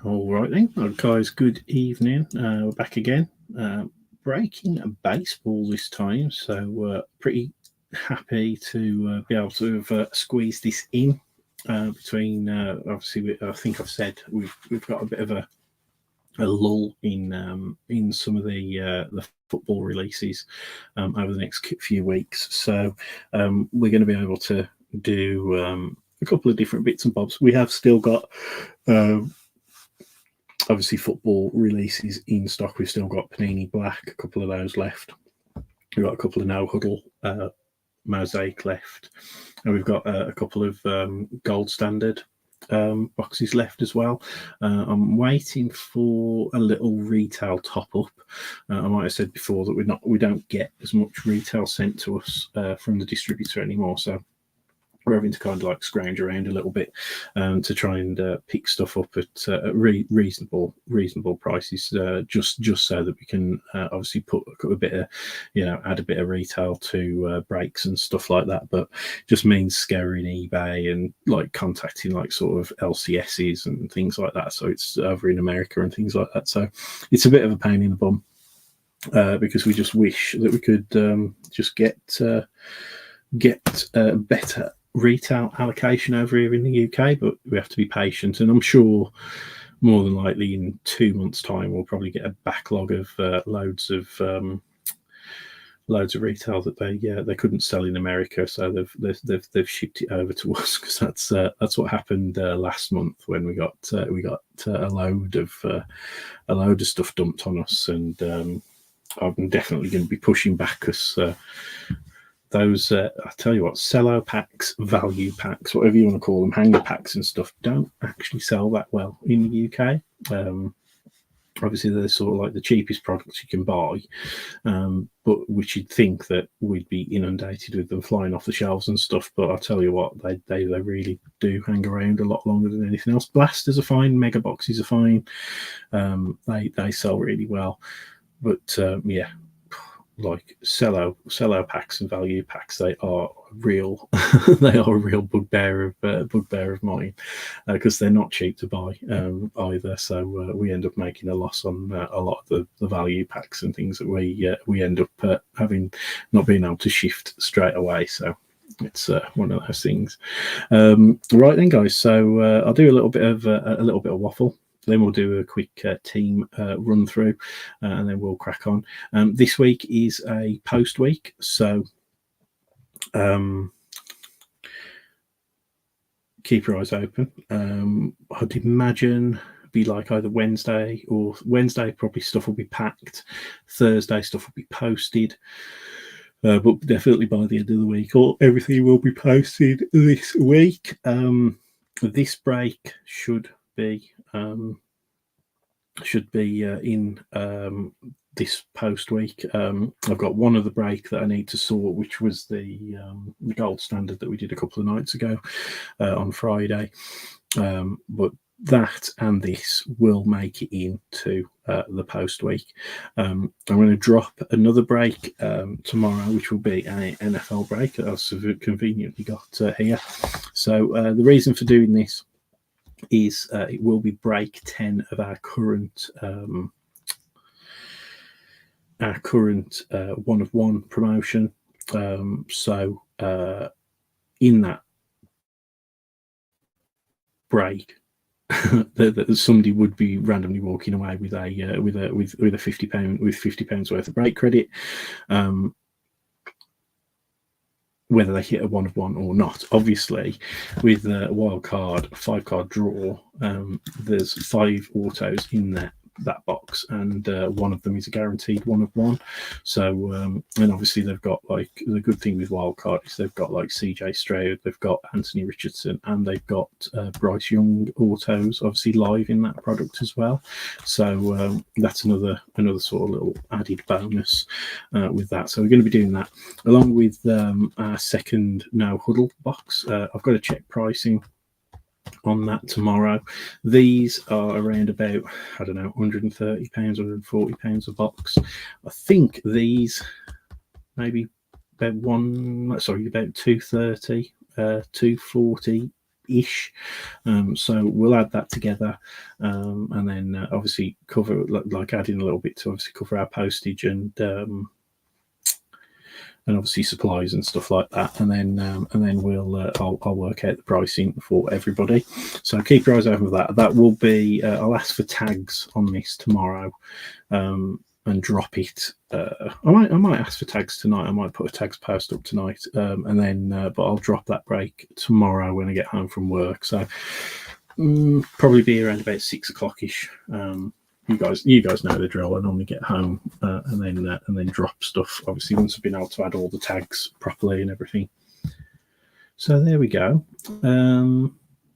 All right then, guys. Good evening. We're back again. Breaking baseball this time, so pretty happy to be able to have squeezed this in between. Obviously, I think I've said we've got a bit of a lull in some of the football releases over the next few weeks. So we're going to be able to do a couple of different bits and bobs. We have still got. Obviously, football releases in stock. We've still got Panini Black, a couple of those left. We've got a couple of No Huddle Mosaic left, and we've got a couple of Gold Standard boxes left as well. I'm waiting for a little retail top up. I might have said before that we don't get as much retail sent to us from the distributor anymore, so we're having to kind of like scrounge around a little bit to try and pick stuff up at reasonable prices, just so that we can obviously put a bit of, add a bit of retail to breaks and stuff like that. But just means scouring eBay and like contacting like sort of LCSs and things like that. So it's over in America and things like that. So it's a bit of a pain in the bum because we just wish that we could just get better retail allocation over here in the UK, but we have to be patient, and I'm sure more than likely in 2 months' time we'll probably get a backlog of loads of retail that they couldn't sell in America, so they've shipped it over to us, because that's what happened last month when we got a load of stuff dumped on us, and I'm definitely going to be pushing back because those, I tell you what, cello packs, value packs, whatever you want to call them, hanger packs and stuff, don't actually sell that well in the UK. Obviously, they're sort of like the cheapest products you can buy, but which you'd think that we'd be inundated with them flying off the shelves and stuff. But I tell you what, they really do hang around a lot longer than anything else. Blasters are fine, mega boxes are fine. They sell really well, but like cello packs and value packs, they are real they are a real bugbear of mine, because they're not cheap to buy either, so we end up making a loss on a lot of the value packs and things that we end up having not being able to shift straight away. So it's one of those things. Right then, guys, so I'll do a little bit of waffle. Then we'll do a quick team run through, and then we'll crack on. This week is a post week, so keep your eyes open. I'd imagine be like either Wednesday probably stuff will be packed. Thursday stuff will be posted. But definitely by the end of the week, or everything will be posted this week. This break should be in this post week. I've got one other break that I need to sort, which was the Gold Standard that we did a couple of nights ago on Friday. But that and this will make it into the post week. I'm going to drop another break tomorrow, which will be an NFL break that I've conveniently got here. So the reason for doing this is it will be break 10 of our current one of one promotion. So in that break, that somebody would be randomly walking away with a £50 worth of break credit. Whether they hit a one of one or not. Obviously, with a wild card, 5-card draw, there's 5 autos in that box, and one of them is a guaranteed one of one. So and obviously they've got, like, the good thing with wildcard is they've got like CJ Stroud, they've got Anthony Richardson, and they've got Bryce Young autos obviously live in that product as well. So that's another sort of little added bonus with that. So we're going to be doing that along with our second No Huddle box. I've got to check pricing on that tomorrow. These are around about, I don't know, £130, £140 a box. I think these maybe about 230, 240 ish. So we'll add that together, and then obviously cover, like adding a little bit to obviously cover our postage and obviously supplies and stuff like that, and then we'll I'll work out the pricing for everybody. So keep your eyes open for that. That will be I'll ask for tags on this tomorrow, and drop it. I might ask for tags tonight. I might put a tags post up tonight, and then but I'll drop that break tomorrow when I get home from work. So probably be around about 6 o'clock ish. You guys know the drill. I normally get home and then drop stuff. Obviously, once I've been able to add all the tags properly and everything. So there we go.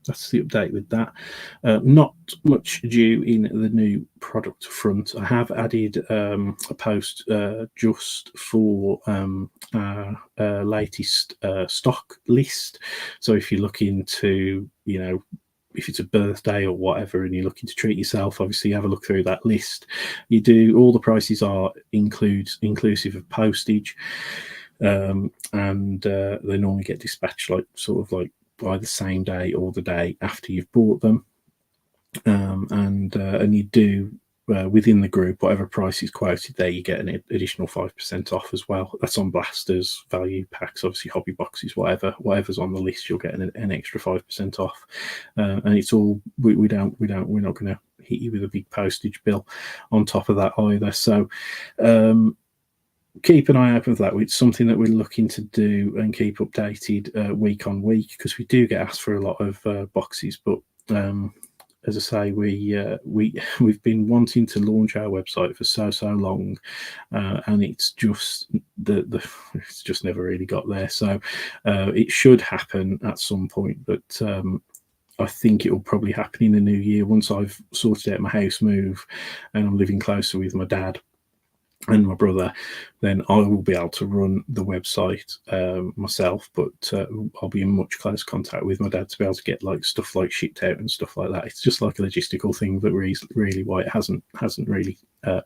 That's the update with that. Not much due in the new product front. I have added a post just for our latest stock list. So if you're looking to, if it's a birthday or whatever and you're looking to treat yourself, obviously have a look through that list. You do, all the prices are inclusive of postage, and they normally get dispatched by the same day or the day after you've bought them, and you do within the group, whatever price is quoted there, you get an additional 5% off as well. That's on blasters, value packs, obviously hobby boxes, whatever's on the list, you'll get an extra 5% off. And it's all we're not going to hit you with a big postage bill on top of that either. So keep an eye out for that. It's something that we're looking to do and keep updated week on week, because we do get asked for a lot of boxes, but as I say, we've been wanting to launch our website for so long, and it's just it's just never really got there. So it should happen at some point, but I think it will probably happen in the new year once I've sorted out my house move and I'm living closer with my dad and my brother. Then I will be able to run the website myself, but I'll be in much close contact with my dad to be able to get stuff shipped out and stuff like that. It's just like a logistical thing, but really why it hasn't really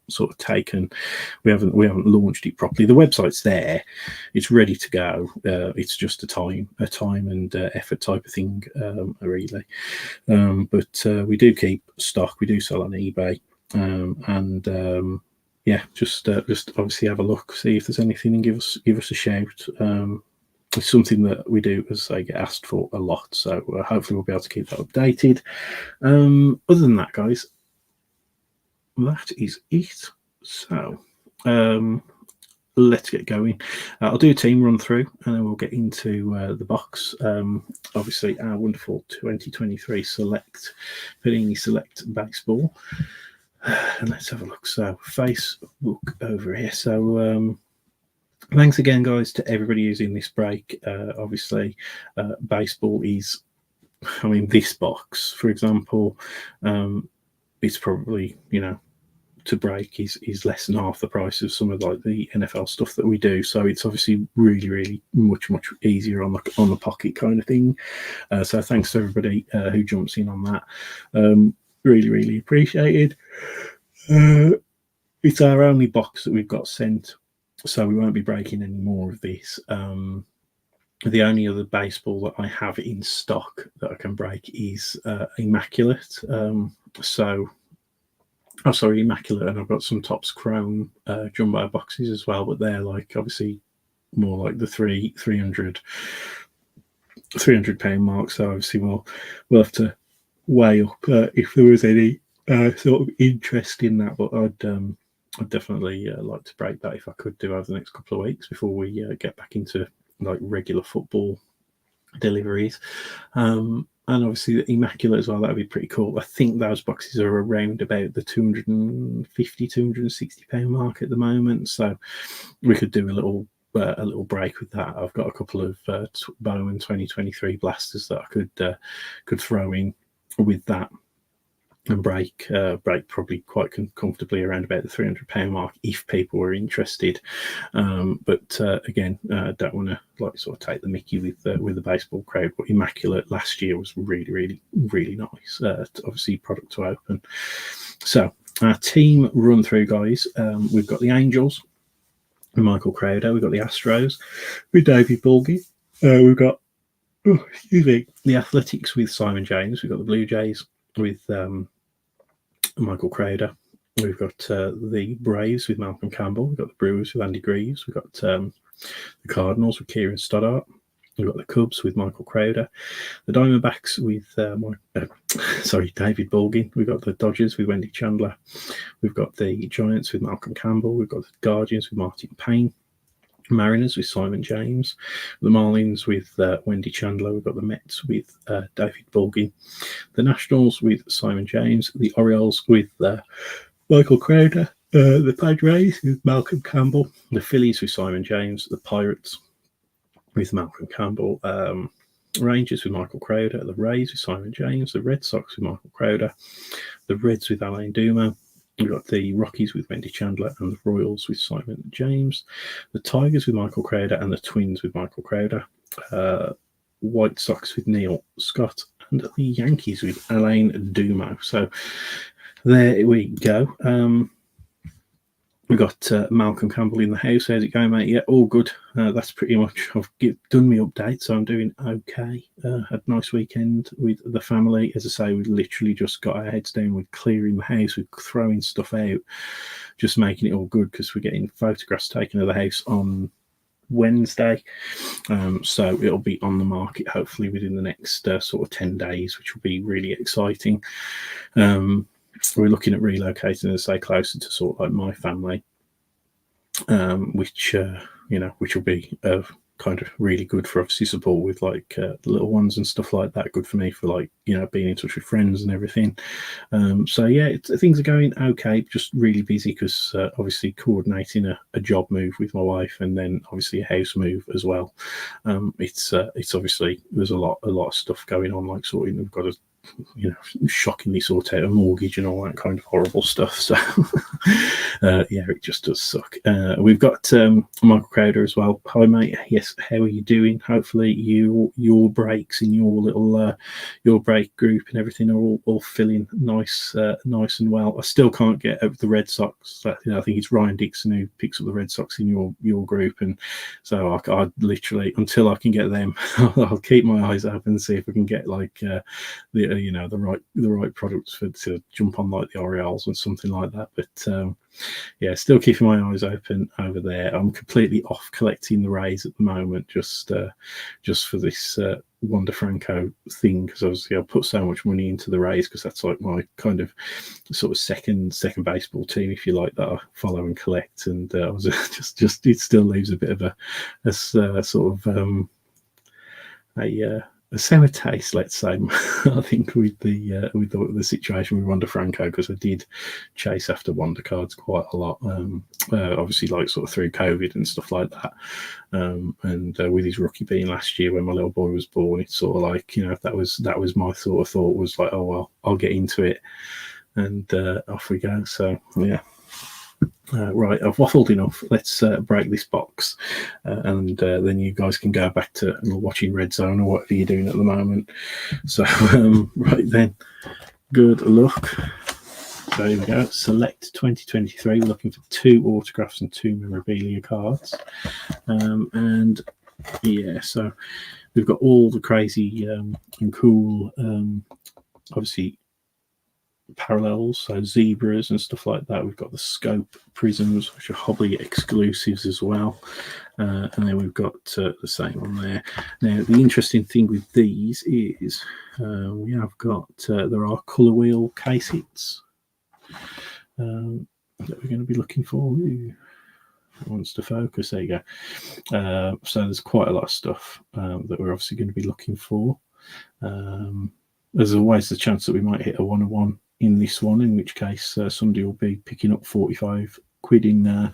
sort of taken. We haven't launched it properly. The website's there, it's ready to go. It's just a time and effort type of thing, really. But we do keep stock. We do sell on eBay, and yeah, just obviously have a look, see if there's anything, and give us a shout. It's something that we do, as I get asked for a lot, so hopefully we'll be able to keep that updated. Other than that, guys, that is it. So let's get going. I'll do a team run through and then we'll get into the box. Obviously our wonderful 2023 Panini Select baseball. And let's have a look. So Facebook over here. So thanks again, guys, to everybody using this break. Obviously baseball is, this box, for example, it's probably, to break is less than half the price of some of the NFL stuff that we do. So it's obviously really much easier on the pocket kind of thing. So thanks to everybody who jumps in on that. Really appreciated. It's our only box that we've got sent, so we won't be breaking any more of this. The only other baseball that I have in stock that I can break is Immaculate. Immaculate, and I've got some Topps Chrome jumbo boxes as well, but they're obviously more like the 300 £300 mark. So obviously we'll have to weigh up if there was any sort of interest in that, but I'd definitely like to break that if I could do over the next couple of weeks before we get back into regular football deliveries. And obviously the Immaculate as well, that would be pretty cool. I think those boxes are around about the £250-260 mark at the moment, so we could do a little break with that. I've got a couple of Bowman 2023 blasters that I could throw in with that and break probably quite comfortably around about the £300 mark if people were interested. But again, don't want to sort of take the mickey with the baseball crowd. But Immaculate last year was really nice. Obviously product to open. So our team run through, guys. We've got the Angels with Michael Crowder. We've got the Astros with David Bulgy. We've got excuse me, the Athletics with Simon James. We've got the Blue Jays with Michael Crowder. We've got the Braves with Malcolm Campbell. We've got the Brewers with Andy Greaves. We've got the Cardinals with Kieran Stoddart. We've got the Cubs with Michael Crowder. The Diamondbacks with David Bulgin. We've got the Dodgers with Wendy Chandler. We've got the Giants with Malcolm Campbell. We've got the Guardians with Martin Payne. Mariners with Simon James, the Marlins with Wendy Chandler. We've got the Mets with David Bulgin, the Nationals with Simon James, the Orioles with Michael Crowder, the Padres with Malcolm Campbell, the Phillies with Simon James, the Pirates with Malcolm Campbell, Rangers with Michael Crowder, the Rays with Simon James, the Red Sox with Michael Crowder, the Reds with Alain Dumas. We've got the Rockies with Wendy Chandler and the Royals with Simon James, the Tigers with Michael Crowder and the Twins with Michael Crowder, White Sox with Neil Scott, and the Yankees with Alain Dumas. So there we go. We've got Malcolm Campbell in the house. How's it going, mate? Yeah, all good. That's pretty much, I've done my update, so I'm doing okay. Had a nice weekend with the family. As I say, we literally just got our heads down with clearing the house, with throwing stuff out, just making it all good, because we're getting photographs taken of the house on Wednesday. So it'll be on the market hopefully within the next sort of 10 days, which will be really exciting. We're looking at relocating, as I say, closer to sort of like my family, which will be kind of really good for obviously support with like the little ones and stuff like that. Good for me for like, being in touch with friends and everything. So yeah, things are going okay, just really busy because obviously coordinating a job move with my wife and then obviously a house move as well. It's obviously there's a lot of stuff going on, like sorting. We've got to shockingly sort out a mortgage and all that kind of horrible stuff. So yeah, it just does suck. We've got Michael Crowder as well. Hi mate. Yes, how are you doing? Hopefully your breaks in your little your break group and everything are all feeling nice and well. I still can't get over the Red Sox. I think it's Ryan Dixon who picks up the Red Sox in your group, and so I literally, until I can get them, I'll keep my eyes open and see if I can get like the right products to jump on, like the Orioles and something like that. But yeah, still keeping my eyes open over there. I'm completely off collecting the Rays at the moment, just for this Wander Franco thing, because obviously I put so much money into the Rays because that's like my kind of sort of second baseball team, if you like, that I follow and collect. And I was just it still leaves a bit of a sort of a sour taste, let's say, I think, with the situation with Wander Franco, because I did chase after Wander cards quite a lot, obviously, like sort of through COVID and stuff like that, and with his rookie being last year when my little boy was born, it's sort of like, that was my sort of thought, was like, oh well, I'll get into it, and off we go. So yeah. Right, I've waffled enough. Let's break this box, and then you guys can go back to watching Red Zone or whatever you're doing at the moment. So, right then, good luck. So here we go. Select 2023. We're looking for 2 autographs and 2 memorabilia cards. And yeah, so we've got all the crazy and cool, obviously, parallels, so zebras and stuff like that. We've got the Scope prisms, which are hobby exclusives as well, and then we've got the same on there. Now the interesting thing with these is we have got there are colour wheel case hits that we're going to be looking for. Ooh, wants to focus. There you go. So there's quite a lot of stuff that we're obviously going to be looking for. There's always the chance that we might hit a 1-1 in this one, in which case somebody will be picking up 45 quid in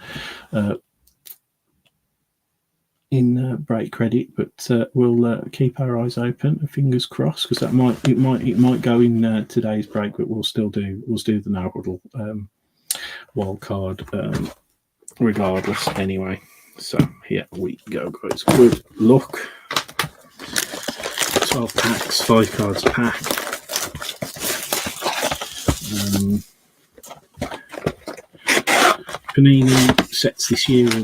break credit, but we'll keep our eyes open and fingers crossed, because it might go in today's break, but we'll do the no huddle wild card regardless anyway. So here we go, guys. Good luck. 12 packs, 5 cards a pack. Panini sets this year are a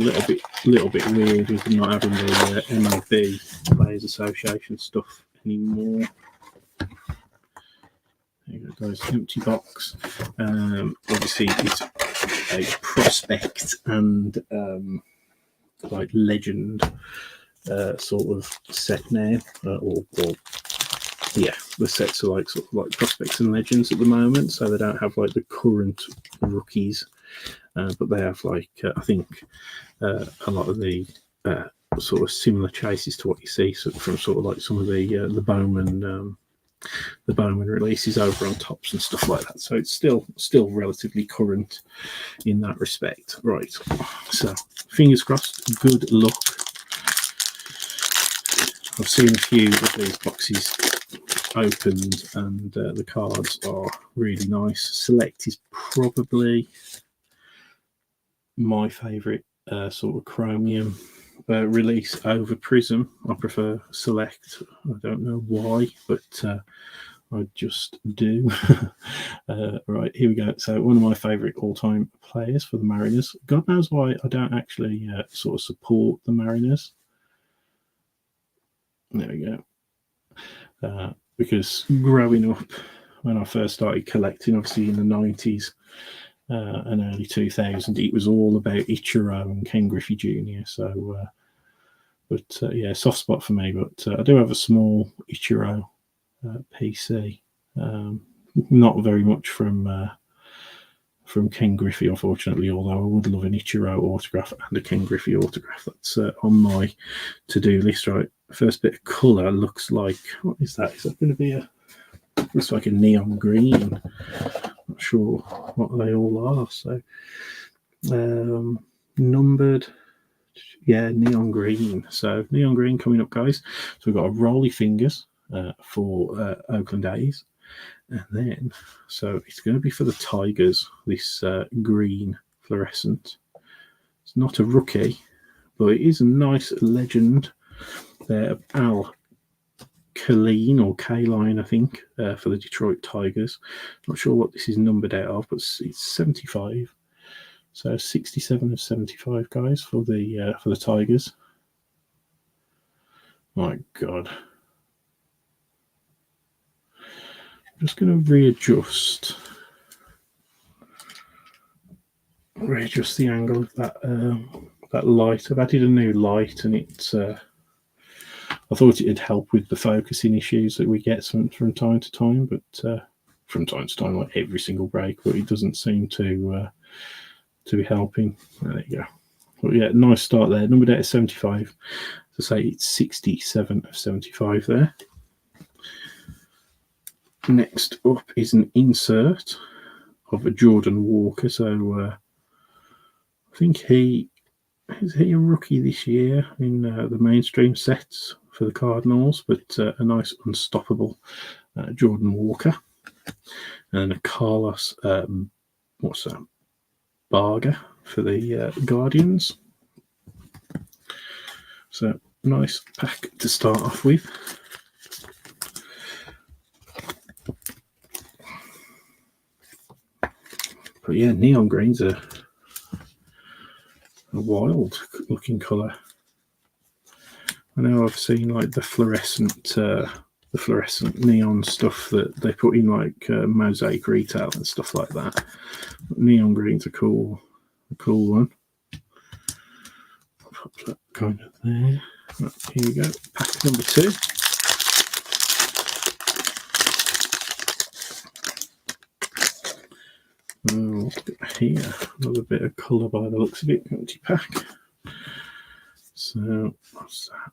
little bit weird with not having the MLB Players Association stuff anymore. There you go, guys. Empty box. Obviously, it's a prospect and like legend sort of set now, or yeah, the sets are like sort of like prospects and legends at the moment, so they don't have like the current rookies, but they have like I think a lot of the sort of similar chases to what you see from sort of like some of the Bowman releases over on tops and stuff like that. So it's still relatively current in that respect. Right. So fingers crossed. Good luck. I've seen a few of these boxes opened, and the cards are really nice. Select is probably my favourite sort of chromium release over Prism. I prefer Select. I don't know why, but I just do. Right, here we go. So one of my favourite all-time players for the Mariners. God knows why I don't actually sort of support the Mariners. There we go. Because growing up, when I first started collecting, obviously in the 90s and early 2000s, it was all about Ichiro and Ken Griffey Jr. So, yeah, soft spot for me. But I do have a small Ichiro PC. Not very much from Ken Griffey, unfortunately, although I would love an Ichiro autograph and a Ken Griffey autograph. That's on my to-do list. Right, first bit of colour looks like, what is that? Is that going to be looks like a neon green. Not sure what they all are. So numbered, yeah, neon green. So neon green coming up, guys. So we've got a Rolly Fingers for Oakland A's. And then, so it's going to be for the Tigers, this green fluorescent. It's not a rookie, but it is a nice legend there of Al Kaline, or Kaline, I think, for the Detroit Tigers. Not sure what this is numbered out of, but it's 75. So 67 of 75, guys, for the Tigers. My God. Just going to readjust the angle of that light. I've added a new light, and it's I thought it'd help with the focusing issues that we get from time to time, but from time to time, like every single break, but it doesn't seem to be helping. There you go. But yeah, nice start there. Numbered out at 75. To say it's 67 of 75 there. Next up is an insert of a Jordan Walker. So I think is he a rookie this year in the mainstream sets for the Cardinals, but a nice unstoppable Jordan Walker. And a Carlos, what's that? Barger for the Guardians. So nice pack to start off with. But yeah, neon green's a wild looking colour. I know I've seen like the fluorescent neon stuff that they put in like Mosaic Retail and stuff like that. But neon green's a cool one. Pop that kind of there. Right, here we go. Pack number 2. Here, another bit of colour by the looks of it. Empty pack. So what's that?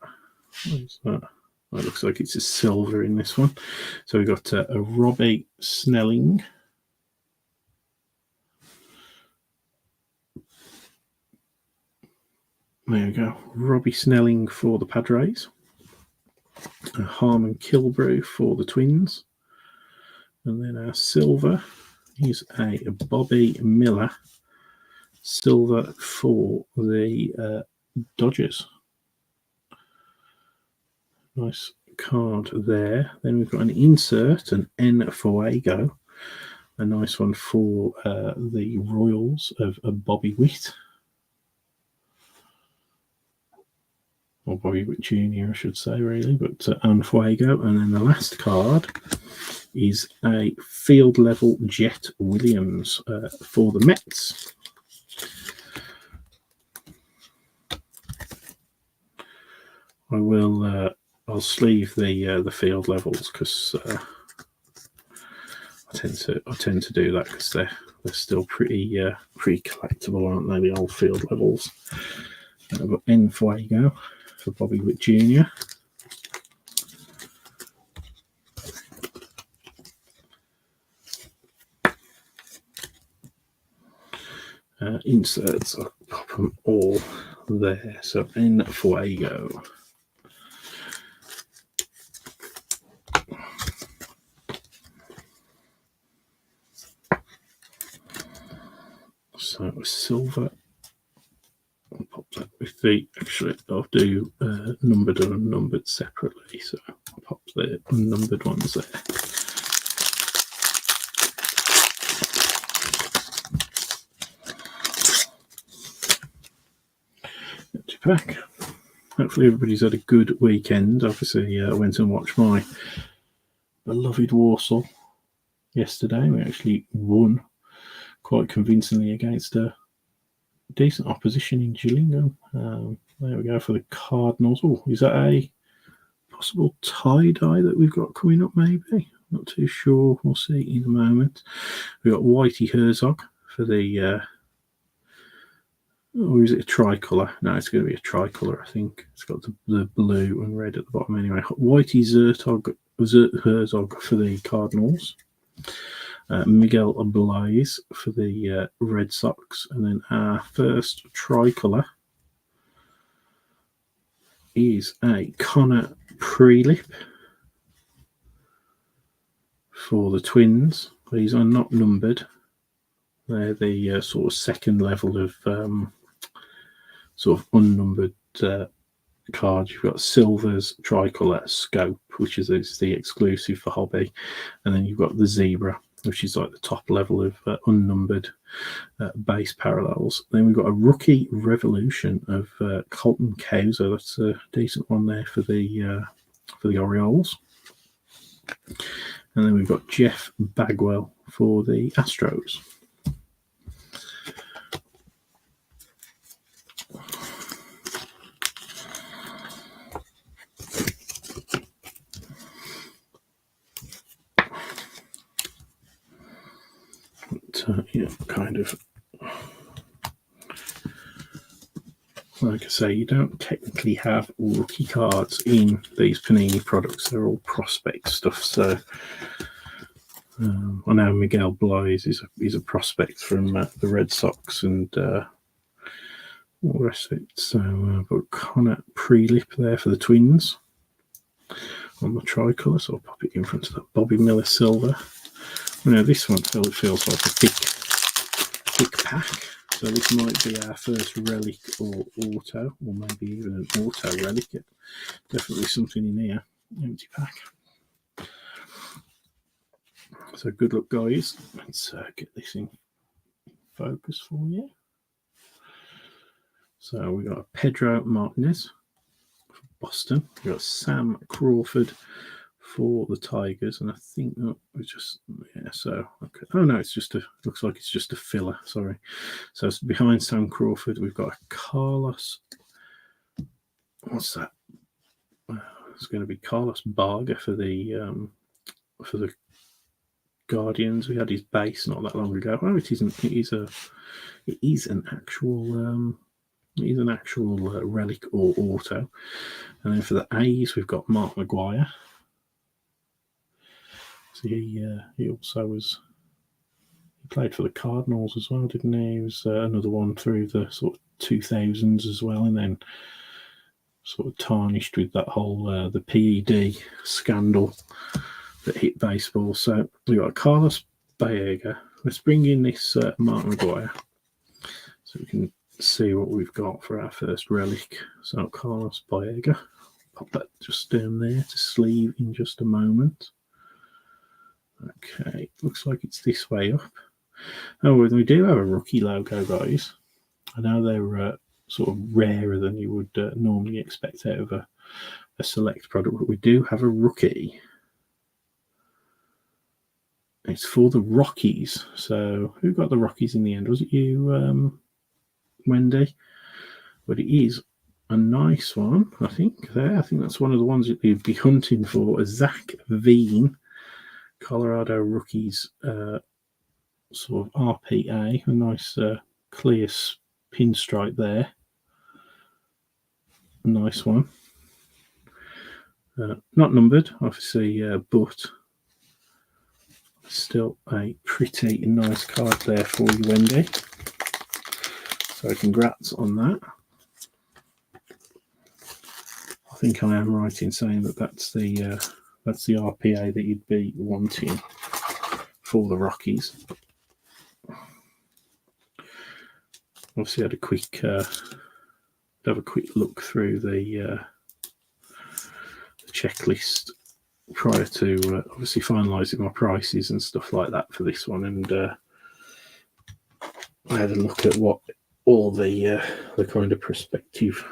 What is that? Oh, it looks like it's a silver in this one. So we've got a Robbie Snelling. There we go. Robbie Snelling for the Padres. A Harmon Killebrew for the Twins. And then our silver is a Bobby Miller silver for the Dodgers. Nice card there. Then we've got an insert, an N Fuego, a nice one for the Royals of Bobby Witt. or Bobby Witt Jr., I should say, really, but and Fuego. And then the last card is a field level Jet Williams for the Mets. I'll sleeve the field levels because I tend to do that because they're still pretty collectible, aren't they? The old field levels. But En Fuego for Bobby Witt Jr. Inserts, I'll pop them all there. So En Fuego. So silver. I'll pop that with the. Actually, I'll do numbered and unnumbered separately. So I'll pop the unnumbered ones there. Empty pack. Hopefully everybody's had a good weekend. Obviously, I went and watched my beloved Walsall yesterday. We actually won quite convincingly against a decent opposition in Gillingham. There we go for the Cardinals. Oh, is that a possible tie-dye that we've got coming up, maybe? Not too sure. We'll see in a moment. We've got Whitey Herzog for the... or is it a tricolour? No, it's going to be a tricolour, I think. It's got the blue and red at the bottom anyway. Whitey Herzog for the Cardinals. Miguel Blaise for the Red Sox. And then our first tricolour is a Connor Prelip for the Twins. These are not numbered. They're the sort of second level of sort of unnumbered cards. You've got Silver's Tricolour Scope, which is the exclusive for hobby. And then you've got the Zebra, which is like the top level of unnumbered base parallels. Then we've got a Rookie Revolution of Colton Cowser. That's a decent one there for the Orioles. And then we've got Jeff Bagwell for the Astros. Kind of like I say, you don't technically have rookie cards in these Panini products. They're all prospect stuff. So I know Miguel Blaise is a prospect from the Red Sox and all the rest of it. So but Connor Prelip there for the Twins on the tricolour. So I'll pop it in front of that Bobby Miller Silver. Now this one feels like a thick pack, so this might be our first relic or auto, or maybe even an auto relic. Definitely something in here. Empty pack. So good luck, guys. Let's get this in focus for you. So we got Pedro Martinez for Boston. We got Sam Crawford for the Tigers, and I think that was just so okay. Oh no, it's just looks like it's just a filler. Sorry. So it's behind Sam Crawford, we've got a Carlos. What's that? It's going to be Carlos Barga for the Guardians. We had his base not that long ago. Oh, it isn't. It is an actual. It is an actual relic or auto. And then for the A's, we've got Mark McGuire. So he also was. He played for the Cardinals as well, didn't he? He was another one through the sort of 2000s as well, and then sort of tarnished with that whole the PED scandal that hit baseball. So we got Carlos Baerga. Let's bring in this Mark McGuire so we can see what we've got for our first relic. So Carlos Baerga. Pop that just down there to sleeve in just a moment. Okay, looks like it's this way up. Oh, we do have a rookie logo, guys. I know they're sort of rarer than you would normally expect out of a select product. But we do have a rookie. It's for the Rockies. So who got the Rockies in the end? Was it you, Wendy? But it is a nice one, I think. There, I think that's one of the ones that you'd be hunting for. A Zach Veen, Colorado Rookies, sort of RPA. A nice clear pinstripe there. A nice one. Not numbered, obviously, but still a pretty nice card there for you, Wendy. So congrats on that. I think I am right in saying that that's the RPA that you'd be wanting for the Rockies. Obviously, had a quick have a quick look through the checklist prior to obviously finalising my prices and stuff like that for this one, and I had a look at what all the kind of prospective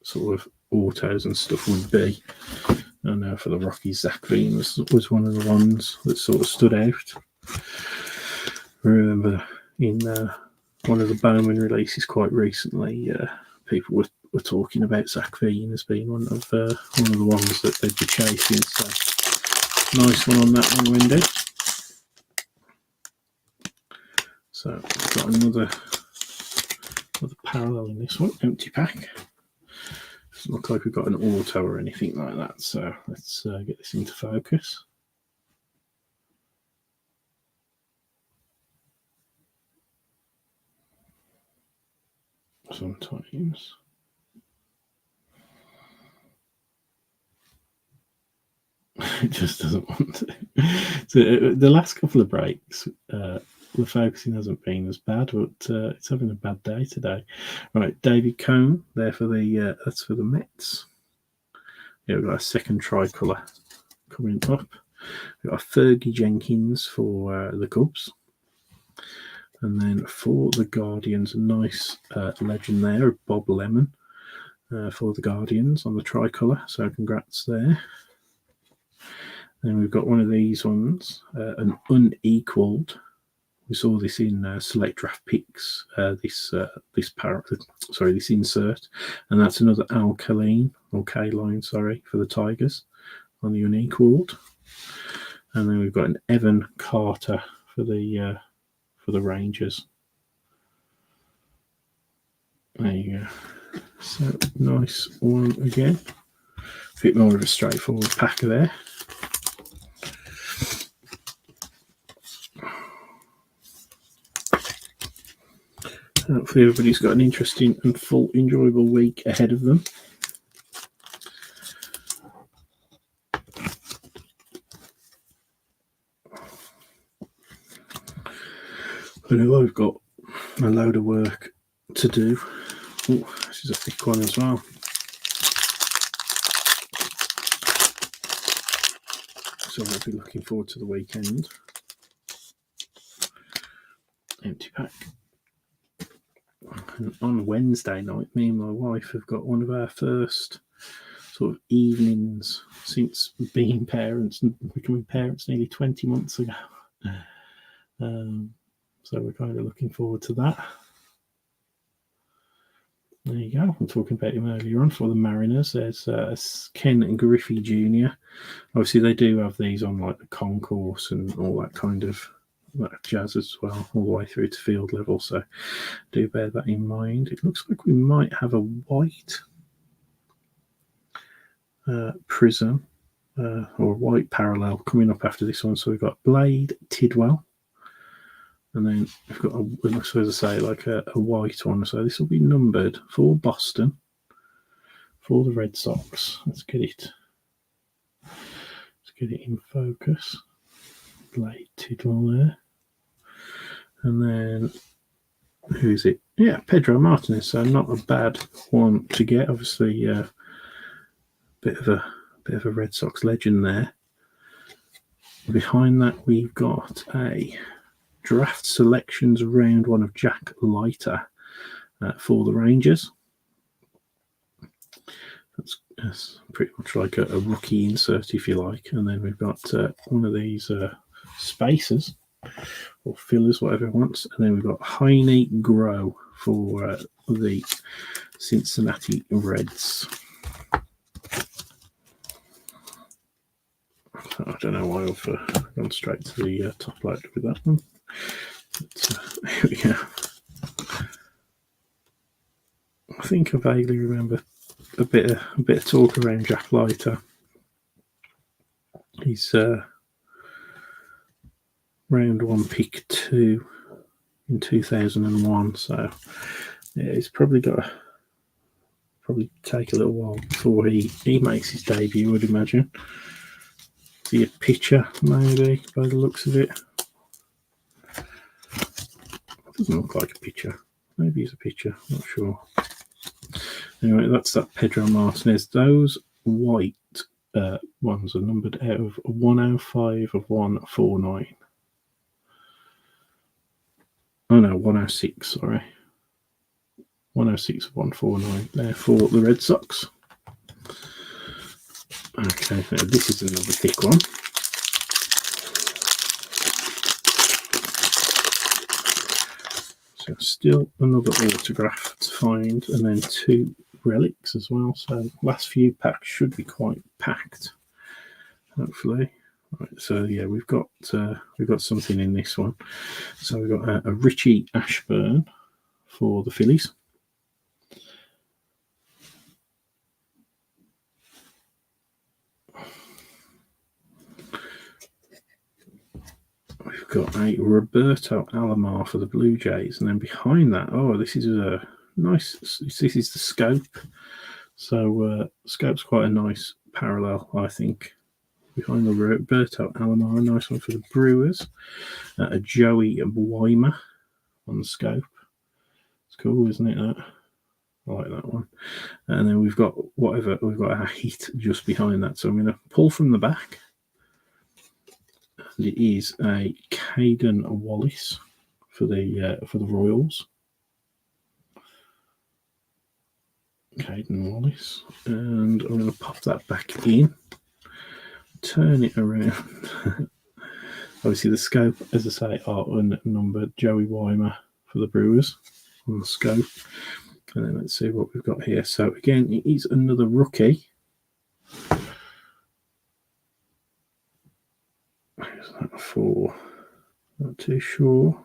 sort of autos and stuff would be. And for the Rockies, Zach Veen was one of the ones that sort of stood out. I remember in one of the Bowman releases quite recently, people were talking about Zach Veen as being one of the ones that they'd be chasing. So nice one on that one, Wendy. So we've got another parallel in this one, empty pack. Doesn't look like we've got an auto or anything like that. So let's get this into focus. Sometimes. It just doesn't want to. So the last couple of breaks, the focusing hasn't been as bad, but it's having a bad day today. Right, David Cone there for the that's for the Mets. Yeah, we've got a second tricolour coming up. We've got a Fergie Jenkins for the Cubs. And then for the Guardians, a nice legend there of Bob Lemon for the Guardians on the tricolour. So congrats there. Then we've got one of these ones, an unequalled. We saw this in Select Draft Picks. This insert, and that's another Kaline for the Tigers on the unequalled. And then we've got an Evan Carter for the Rangers. There you go. So nice one again. A bit more of a straightforward pack there. Hopefully everybody's got an interesting and full, enjoyable week ahead of them. I know I've got a load of work to do. Oh, this is a thick one as well. So I'll be looking forward to the weekend. Empty pack. And on Wednesday night, me and my wife have got one of our first sort of evenings since being parents and becoming parents nearly 20 months ago. So we're kind of looking forward to that. There you go. I'm talking about him earlier on for the Mariners. There's Ken Griffey Jr. Obviously, they do have these on like the concourse and all that kind of jazz as well, all the way through to field level. So do bear that in mind. It looks like we might have a white prism or white parallel coming up after this one. So we've got Blade Tidwell. And then we've got, as I say, like a white one. So this will be numbered for Boston, for the Red Sox. Let's get it in focus. Blade Tidwell there. And then, who's it? Yeah, Pedro Martinez. So not a bad one to get. Obviously, bit of a Red Sox legend there. Behind that, we've got a Draft Selections round one of Jack Leiter for the Rangers. Yes, pretty much like a rookie insert, if you like. And then we've got one of these spacers or fillers, whatever it wants. And then we've got Heine Grow for the Cincinnati Reds. I don't know why I've gone straight to the top load with that one. But, here we go. I think I vaguely remember a bit of talk around Jack Leiter. He's round one, pick 2 in 2001. So yeah, he's probably take a little while before he makes his debut, I would imagine. Is he a pitcher, maybe, by the looks of it? Doesn't look like a pitcher. Maybe he's a pitcher, not sure. Anyway, that's that Pedro Martinez. Those white ones are numbered out of 105 of 149. Oh no, 106, sorry. 106 of 149. There for the Red Sox. Okay, now this is another thick one. So still another autograph to find, and then 2 relics as well. So last few packs should be quite packed, hopefully. Right, so yeah, we've got something in this one. So we've got a Richie Ashburn for the Phillies. We've got a Roberto Alomar for the Blue Jays, and then behind that, this is a nice. This is the Scope. So Scope's quite a nice parallel, I think. Behind the Roberto Alomar, a nice one for the Brewers. A Joey Weymer on the Scope. It's cool, isn't it? That I like that one. And then we've got a Heat just behind that. So I'm going to pull from the back. And it is a Caden Wallace for the Royals. Caden Wallace, and I'm going to pop that back in, turn it around. Obviously, the Scope, as I say, are unnumbered. Joey Weymer for the Brewers on the Scope, and then let's see what we've got here. So again, it is another rookie. Who's that for? Not too sure.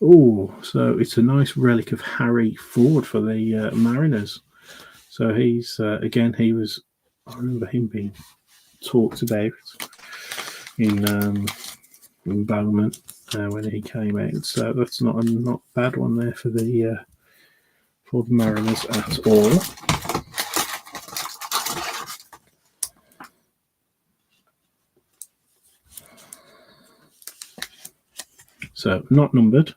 Oh, so it's a nice relic of Harry Ford for the Mariners. So he's again, I remember him being talked about in Bowman when he came out. So that's not a bad one there for the Mariners at all. So not numbered,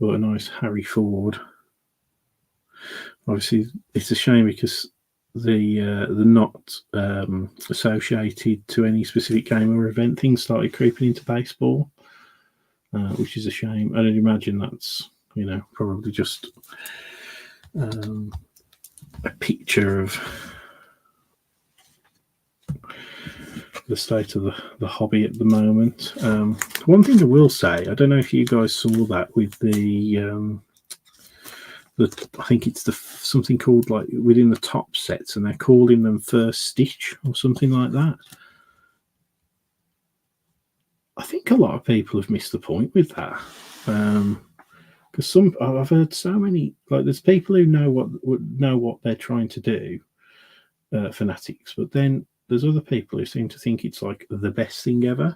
but a nice Harry Ford. Obviously, it's a shame because the not associated to any specific game or event things started creeping into baseball, which is a shame. I'd imagine that's probably just a picture of the state of the hobby at the moment. One thing I will say, I don't know if you guys saw that with the I think it's something called like within the top sets, and they're calling them First Stitch or something like that. I think a lot of people have missed the point with that, because I've heard so many, like there's people who know what they're trying to do, fanatics, but then there's other people who seem to think it's like the best thing ever.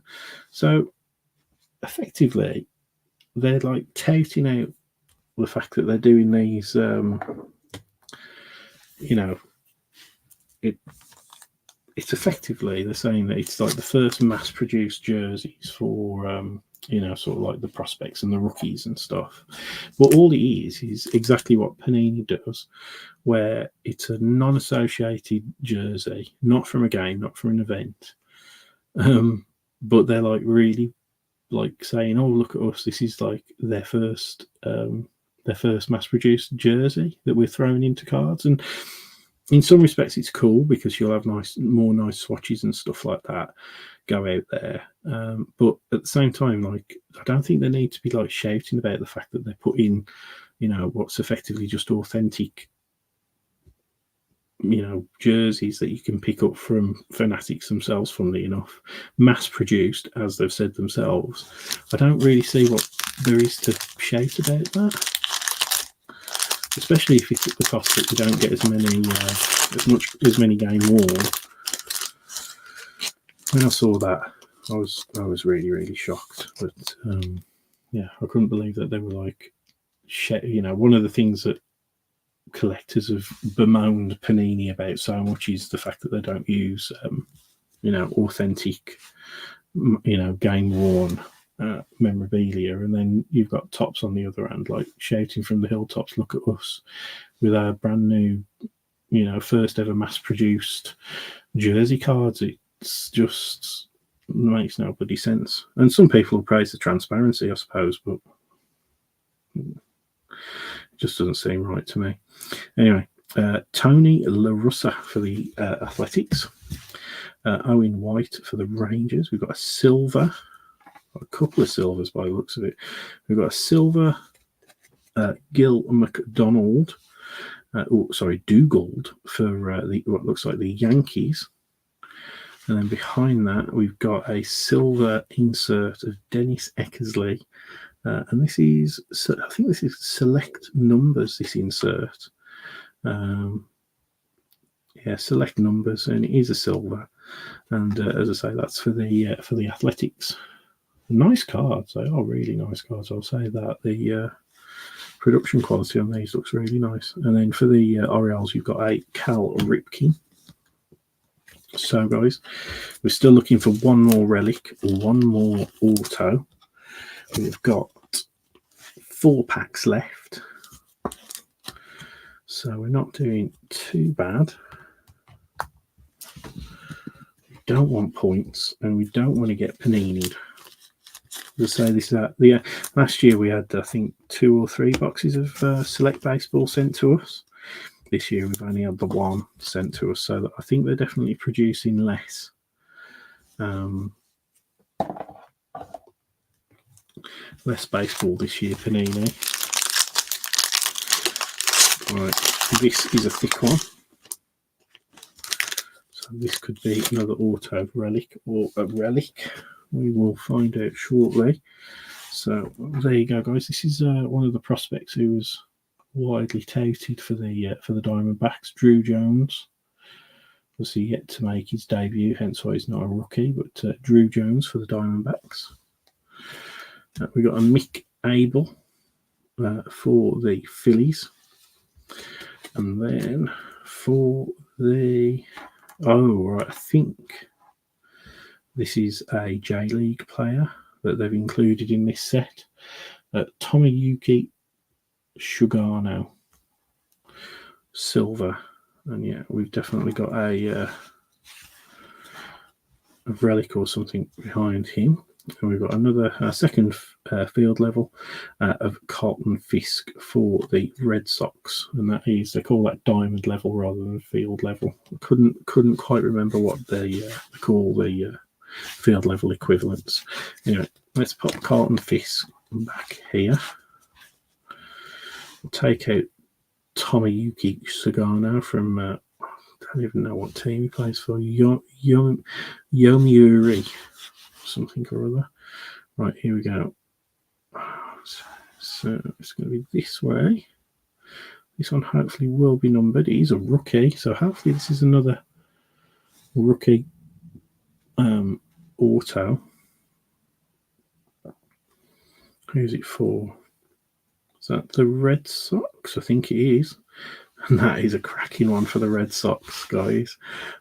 So effectively, they're like touting out the fact that they're doing these, it's effectively, they're saying that it's like the first mass-produced jerseys for, sort of like the prospects and the rookies and stuff. But all it is exactly what Panini does, where it's a non-associated jersey, not from a game, not from an event, but they're like really like saying, "Oh, look at us! This is like their first mass-produced jersey that we're throwing into cards." And in some respects it's cool because you'll have more nice swatches and stuff like that go out there. But at the same time, like, I don't think they need to be like shouting about the fact that they're putting, what's effectively just authentic, jerseys that you can pick up from Fanatics themselves, funnily enough, mass produced, as they've said themselves. I don't really see what there is to shout about that. Especially if it's at the cost that you don't get as many game worn. When I saw that, I was really, really shocked. But yeah, I couldn't believe that they were like, one of the things that collectors have bemoaned Panini about so much is the fact that they don't use authentic, game worn memorabilia, and then you've got Topps on the other end, like shouting from the hilltops, "Look at us with our brand new, first ever mass produced jersey cards." It's just makes no bloody sense. And some people praise the transparency, I suppose, but it just doesn't seem right to me. Anyway, Tony La Russa for the Athletics, Owen White for the Rangers. We've got a silver, a couple of silvers by the looks of it. We've got a silver Gil McDonald, Dugald for what looks like the Yankees. And then behind that, we've got a silver insert of Dennis Eckersley. And this is, I think this is select numbers, this insert. Select numbers, and it is a silver. And as I say, that's for the Athletics. Nice cards. They are really nice cards, I'll say that. The production quality on these looks really nice. And then for the Orioles, you've got a Cal Ripken. So, guys, we're still looking for one more relic, one more auto. We've got 4 packs left. So we're not doing too bad. We don't want points, and we don't want to get panini'd. As I say, this is last year we had, I think, 2 or 3 boxes of Select Baseball sent to us. This year we've only had the 1 sent to us, so that I think they're definitely producing less. Less baseball this year, Panini. Right, this is a thick one. So this could be another auto relic or a relic. We will find out shortly. So there you go, guys. This is one of the prospects who was widely touted for the Diamondbacks, Drew Jones. Obviously yet to make his debut, hence why he's not a rookie, but Drew Jones for the Diamondbacks. We got a Mick Abel for the Phillies. And then for the... I think this is a J-League player that they've included in this set. Tomoyuki Sugano, silver. And yeah, we've definitely got a relic or something behind him. And we've got another second field level of Carlton Fisk for the Red Sox, and that is, they call that diamond level rather than field level. Couldn't quite remember what they call the field level equivalents. Anyway, let's pop Carlton Fisk back here. We'll take out Tomoyuki Sugano from I don't even know what team he plays for. Yomiuri, something or other. Right, here we go. So it's going to be this way. This one hopefully will be numbered. He's a rookie, so hopefully this is another rookie auto. Who's it for? Is that the Red Sox? I think it is. And that is a cracking one for the Red Sox, guys.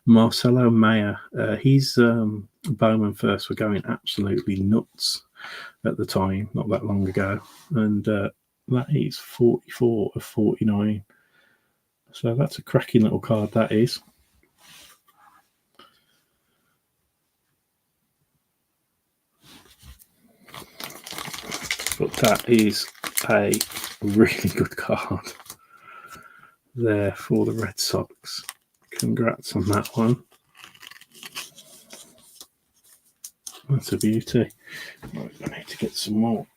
Marcelo Mayer. His Bowman first were going absolutely nuts at the time, not that long ago. And that is 44 of 49. So that's a cracking little card, that is. But that is a really good card there for the Red Sox. congrats on that one. That's a beauty. Right, I need to get some more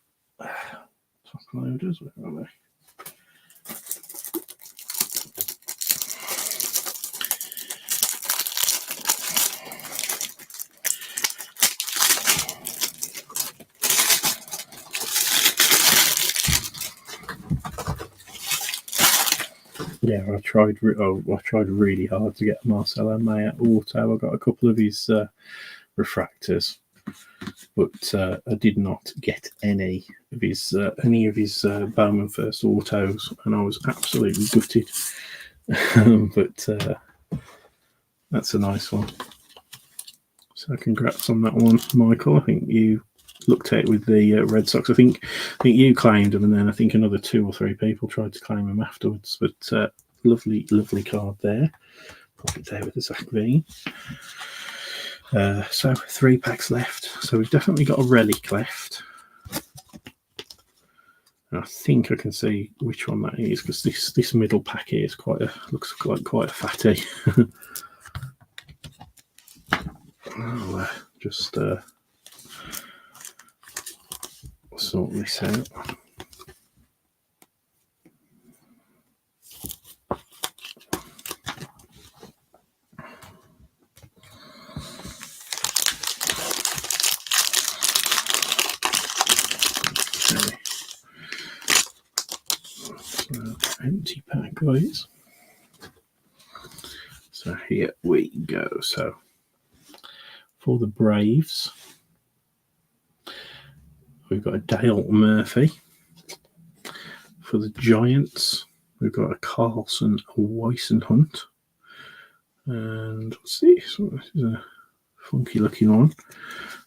top loaders. Where are they? Yeah, I tried really hard to get Marcelo Mayer auto. I got a couple of his refractors, but I did not get any of his Bowman First autos, and I was absolutely gutted. But that's a nice one. So congrats on that one, Michael. I think you looked at it with the Red Sox. I think you claimed them, and then I think another 2 or 3 people tried to claim them afterwards. But lovely card there. Pop it there with the Zach Veen. So 3 packs left. So we've definitely got a relic left. And I think I can see which one that is, because this middle pack here is looks like quite a fatty. I'll just sort this out. Okay. So, empty pack, guys. So here we go. So for the Braves, we've got a Dale Murphy. For the Giants, we've got a Carlson Weissenhunt. And what's this? This is a funky looking one.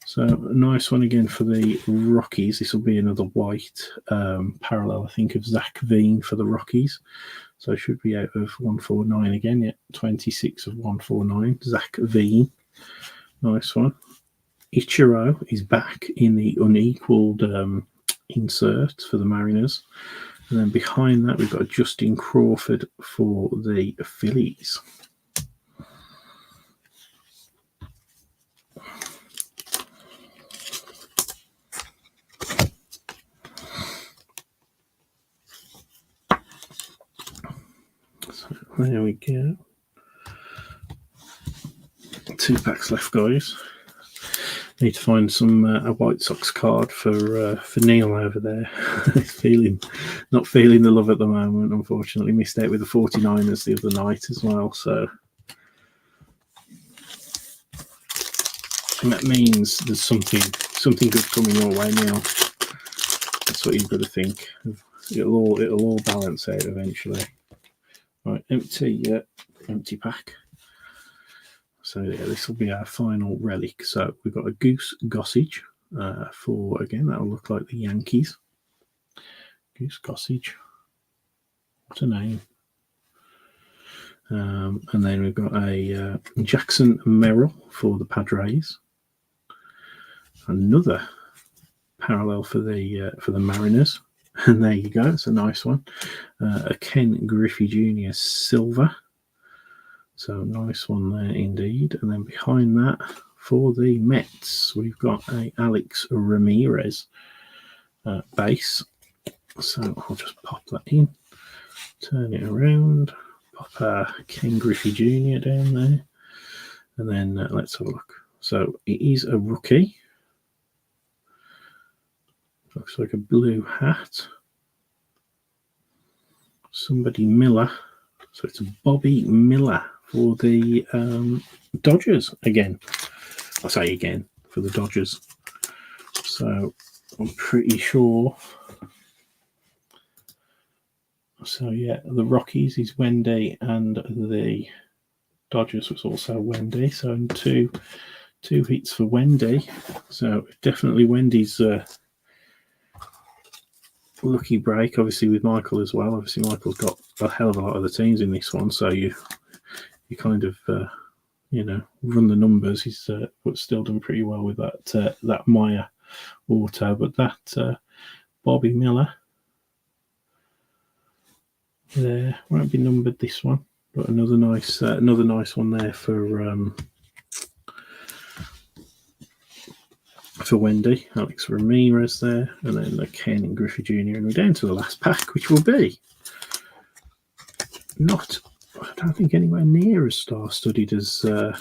So a nice one again for the Rockies. This will be another white parallel, I think, of Zach Veen for the Rockies. So it should be out of 149 again. Yeah, 26 of 149. Zach Veen. Nice one. Ichiro is back in the unequaled insert for the Mariners. And then behind that, we've got Justin Crawford for the Phillies. So there we go. 2 packs left, guys. Need to find some a White Sox card for Neil over there. He's not feeling the love at the moment, unfortunately. Missed out with the 49ers the other night as well. So and that means there's something good coming your way, Neil. That's what you've got to think. It'll all balance out eventually. Right, empty pack. So yeah, this will be our final relic. So we've got a Goose Gossage for, again, that'll look like the Yankees. Goose Gossage. What a name. And then we've got a Jackson Merrill for the Padres. Another parallel for the Mariners. And there you go. It's a nice one. A Ken Griffey Jr. Silver. So nice one there indeed. And then behind that, for the Mets, we've got a Alex Ramirez base. So I'll just pop that in, turn it around, pop Ken Griffey Jr. down there, and then let's have a look. So it is a rookie. Looks like a blue hat. Somebody Miller. So it's Bobby Miller for the Dodgers again. I say again, for the Dodgers. So I'm pretty sure. So yeah, the Rockies is Wendy and the Dodgers was also Wendy. So two hits for Wendy. So definitely Wendy's lucky break, obviously with Michael as well. Obviously Michael's got a hell of a lot of the teams in this one, so you kind of run the numbers. He's still done pretty well with that Meyer auto, but that Bobby Miller there won't be numbered, this one. But another nice one there for Wendy. Alex Ramirez there, and then Ken Griffey Jr. And we're down to the last pack, which will be not, I don't think, anywhere near as star-studded as the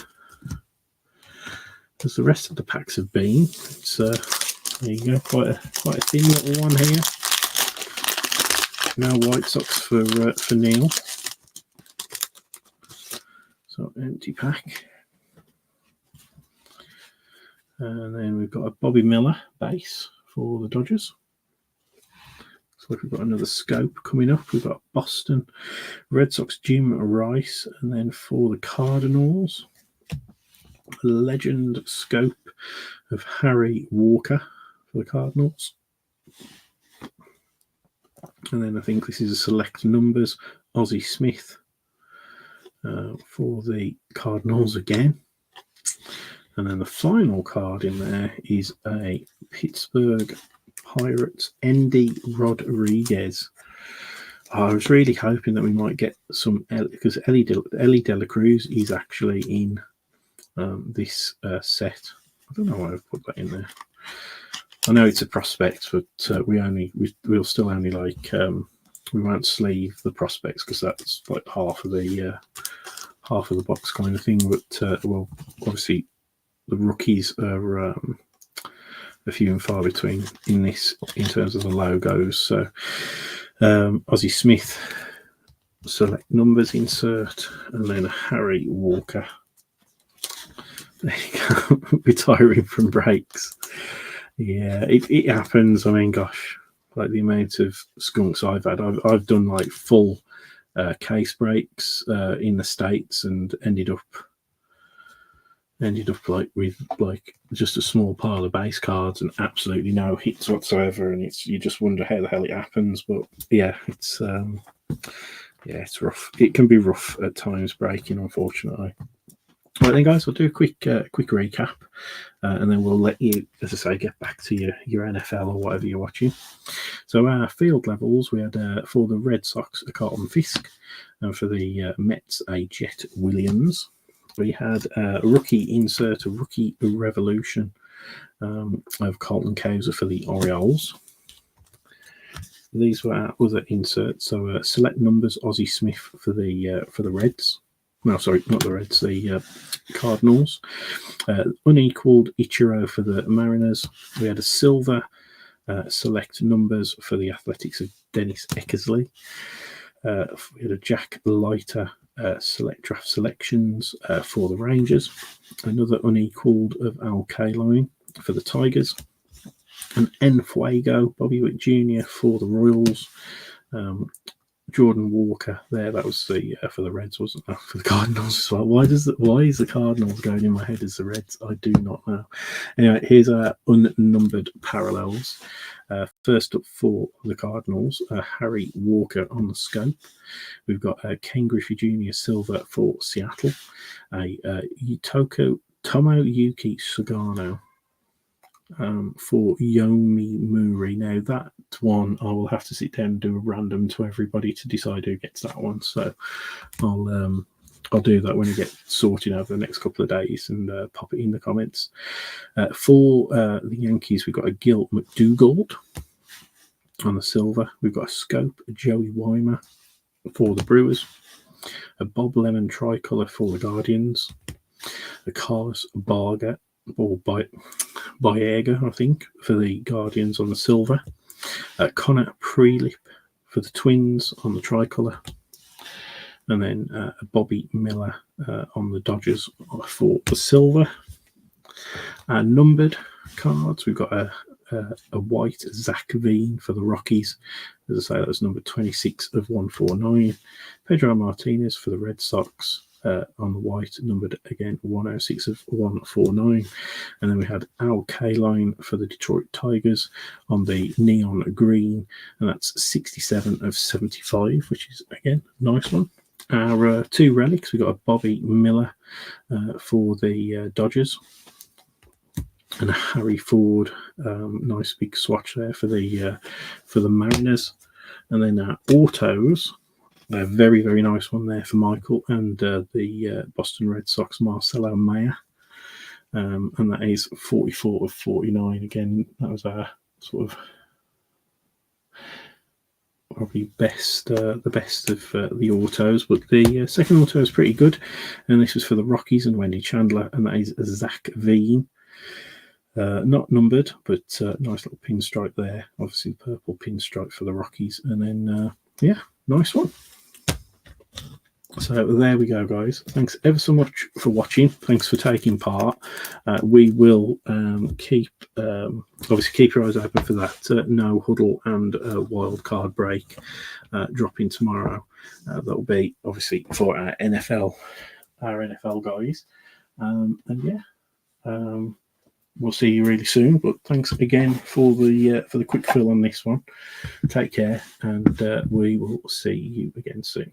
rest of the packs have been. It's there you go, quite a thin little one here. No White Sox for Neil. So empty pack. And then we've got a Bobby Miller base for the Dodgers. So we've got another scope coming up. We've got Boston Red Sox Jim Rice, and then for the Cardinals, a legend scope of Harry Walker for the Cardinals. And then I think this is a select numbers Ozzie Smith for the Cardinals again. And then the final card in there is a Pittsburgh Pirates Endy Rodriguez. I was really hoping that we might get some, because Ellie De La Cruz is actually in this set. I don't know why I've put that in there. I know it's a prospect, but we'll still only we won't sleeve the prospects because that's like half of the box kind of thing. But well, obviously the rookies are a few and far between in this in terms of the logos. So Ozzie Smith select numbers insert, and then a Harry Walker. There you go, retiring from breaks. Yeah, it happens. I mean, gosh, like the amount of skunks I've had. I've done like full case breaks in the States and ended up like with like just a small pile of base cards and absolutely no hits whatsoever, and you just wonder how the hell it happens. But yeah, it's rough. It can be rough at times breaking, unfortunately. Right then, guys, we'll do a quick recap, and then we'll let you, as I say, get back to your NFL or whatever you're watching. So our field levels, we had for the Red Sox a Carlton Fisk, and for the Mets a Jet Williams. We had a rookie insert, a rookie revolution of Colton Cowser for the Orioles. These were our other inserts. So select numbers Ozzie Smith for the Reds. No, sorry, not the Reds, the Cardinals. Unequaled Ichiro for the Mariners. We had a silver select numbers for the Athletics of Dennis Eckersley. We had a Jack Leiter select draft selections for the Rangers. Another unequaled of Al Kaline for the Tigers. An En Fuego Bobby Witt Jr. for the Royals. Jordan Walker there, that was the for the Reds, wasn't that? For the Cardinals as well. Why is the Cardinals going in my head as the Reds? I do not know. Anyway, here's our unnumbered parallels. First up for the Cardinals, Harry Walker on the scope. We've got Ken Griffey Jr. silver for Seattle. A Tomoyuki Sugano for Yomi Muri. Now that one I will have to sit down and do a random to everybody to decide who gets that one. So I'll do that when we get sorted over the next couple of days and pop it in the comments. For the Yankees, we've got a Gil McDougald on the silver. We've got a scope, a Joey Weimer for the Brewers, a Bob Lemon tricolour for the Guardians, a Carlos Baerga, or Baerga, I think, for the Guardians on the silver, Connor Prelip for the Twins on the tricolour, and then Bobby Miller on the Dodgers for the silver. Numbered cards, we've got a white Zach Veen for the Rockies. As I say, that was number 26 of 149. Pedro Martinez for the Red Sox on the white, numbered again 106 of 149. And then we had Al Kaline for the Detroit Tigers on the neon green, and that's 67 of 75, which is again a nice one. Our two relics, we got a Bobby Miller for the Dodgers, and a Harry Ford, nice big swatch there for the Mariners. And then our autos, A very, very nice one there for Michael and the Boston Red Sox, Marcelo Mayer. And that is 44 of 49. Again, that was our sort of probably the best of the autos, but the second auto is pretty good, and this was for the Rockies and Wendy Chandler, and that is Zach Veen. Not numbered, but nice little pinstripe there. Obviously, purple pinstripe for the Rockies, and then yeah, nice one. So there we go, guys. Thanks ever so much for watching. Thanks for taking part. We will keep your eyes open for that no huddle and wild card break dropping tomorrow. That will be obviously for our NFL guys. And yeah, we'll see you really soon. But thanks again for the quick fill on this one. Take care, and we will see you again soon.